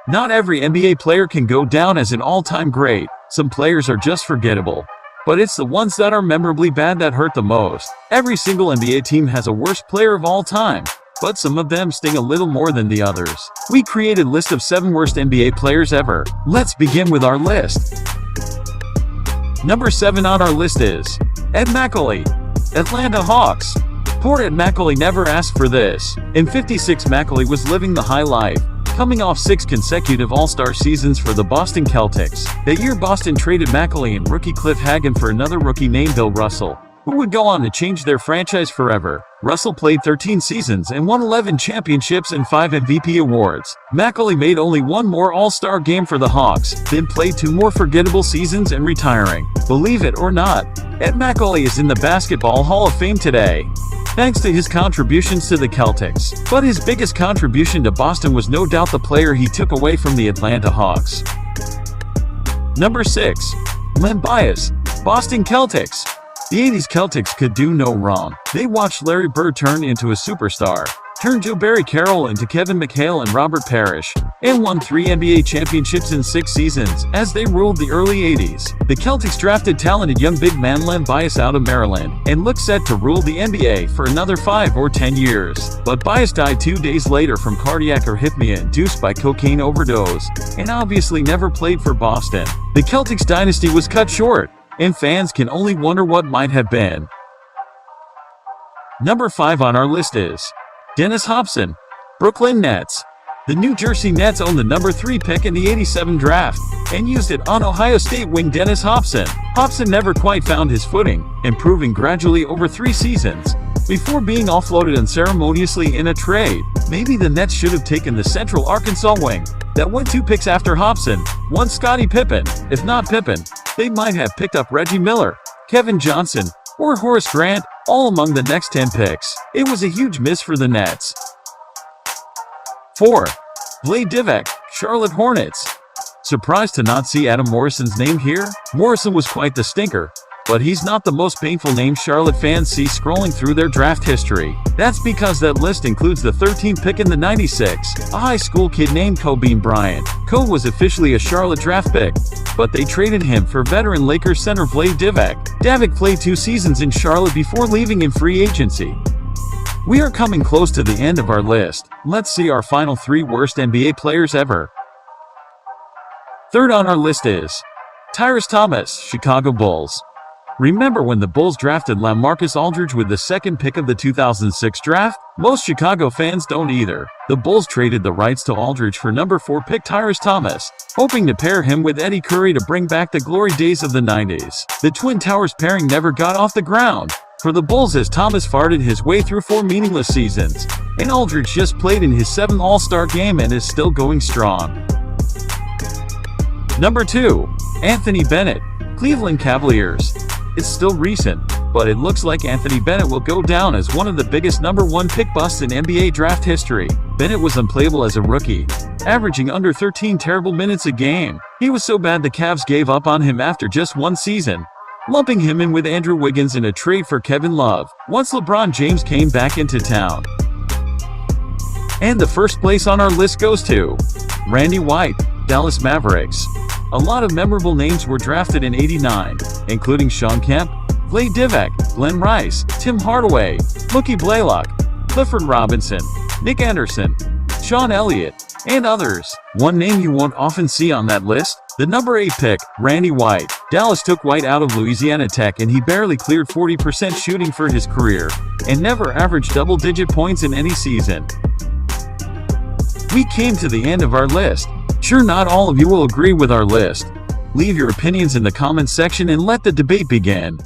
Not every NBA player can go down as an all-time great. Some players are just forgettable. But it's the ones that are memorably bad that hurt the most. Every single NBA team has a worst player of all time, but some of them sting a little more than the others. We created a list of 7 worst NBA players ever. Let's begin with our list. Number 7 on our list is Ed Macauley, Atlanta Hawks. Poor Ed Macauley never asked for this. In '56, Macauley was living the high life, coming off 6 consecutive All-Star seasons for the Boston Celtics. That year, Boston traded Macauley and rookie Cliff Hagan for another rookie named Bill Russell, who would go on to change their franchise forever. Russell played 13 seasons and won 11 championships and 5 MVP awards. Macauley made only 1 more All-Star game for the Hawks, then played 2 more forgettable seasons and retiring. Believe it or not, Ed Macauley is in the Basketball Hall of Fame today, thanks to his contributions to the Celtics. But his biggest contribution to Boston was no doubt the player he took away from the Atlanta Hawks. Number 6. Len Bias, Boston Celtics. The '80s Celtics could do no wrong. They watched Larry Bird turn into a superstar, turned Joe Barry Carroll into Kevin McHale and Robert Parrish, and won 3 NBA championships in 6 seasons as they ruled the early '80s. The Celtics drafted talented young big man Len Bias out of Maryland and looked set to rule the NBA for another 5 or 10 years. But Bias died 2 days later from cardiac arrhythmia induced by cocaine overdose, and obviously never played for Boston. The Celtics dynasty was cut short, and fans can only wonder what might have been. Number 5 on our list is Dennis Hopson, Brooklyn Nets. The New Jersey Nets owned the number 3 pick in the '87 draft and used it on Ohio State wing Dennis Hopson. Hopson never quite found his footing, improving gradually over 3 seasons before being offloaded unceremoniously in a trade. Maybe the Nets should have taken the Central Arkansas wing that went 2 picks after Hopson, one Scottie Pippen. If not Pippen, they might have picked up Reggie Miller, Kevin Johnson, or Horace Grant, all among the next 10 picks. It was a huge miss for the Nets. 4. Vlade Divac, Charlotte Hornets. Surprised to not see Adam Morrison's name here? Morrison was quite the stinker, but he's not the most painful name Charlotte fans see scrolling through their draft history. That's because that list includes the 13th pick in the '96, a high school kid named Kobe Bryant. Kobe was officially a Charlotte draft pick, but they traded him for veteran Lakers center Vlade Divac. Divac played 2 seasons in Charlotte before leaving in free agency. We are coming close to the end of our list. Let's see our final 3 worst NBA players ever. 3rd on our list is Tyrus Thomas, Chicago Bulls. Remember when the Bulls drafted LaMarcus Aldridge with the 2nd pick of the 2006 draft? Most Chicago fans don't either. The Bulls traded the rights to Aldridge for number 4 pick Tyrus Thomas, hoping to pair him with Eddie Curry to bring back the glory days of the '90s. The Twin Towers pairing never got off the ground for the Bulls as Thomas farted his way through 4 meaningless seasons, and Aldridge just played in his 7th All-Star game and is still going strong. Number 2. Anthony Bennett, Cleveland Cavaliers. It's still recent, but it looks like Anthony Bennett will go down as one of the biggest number 1 pick busts in NBA draft history. Bennett was unplayable as a rookie, averaging under 13 terrible minutes a game. He was so bad the Cavs gave up on him after just 1 season, lumping him in with Andrew Wiggins in a trade for Kevin Love, once LeBron James came back into town. And the first place on our list goes to Randy White, Dallas Mavericks. A lot of memorable names were drafted in '89, including Shawn Kemp, Vlade Divac, Glenn Rice, Tim Hardaway, Mookie Blaylock, Clifford Robinson, Nick Anderson, Sean Elliott, and others. One name you won't often see on that list? The number 8 pick, Randy White. Dallas took White out of Louisiana Tech and he barely cleared 40% shooting for his career, and never averaged double-digit points in any season. We came to the end of our list. Sure, not all of you will agree with our list. Leave your opinions in the comments section and let the debate begin.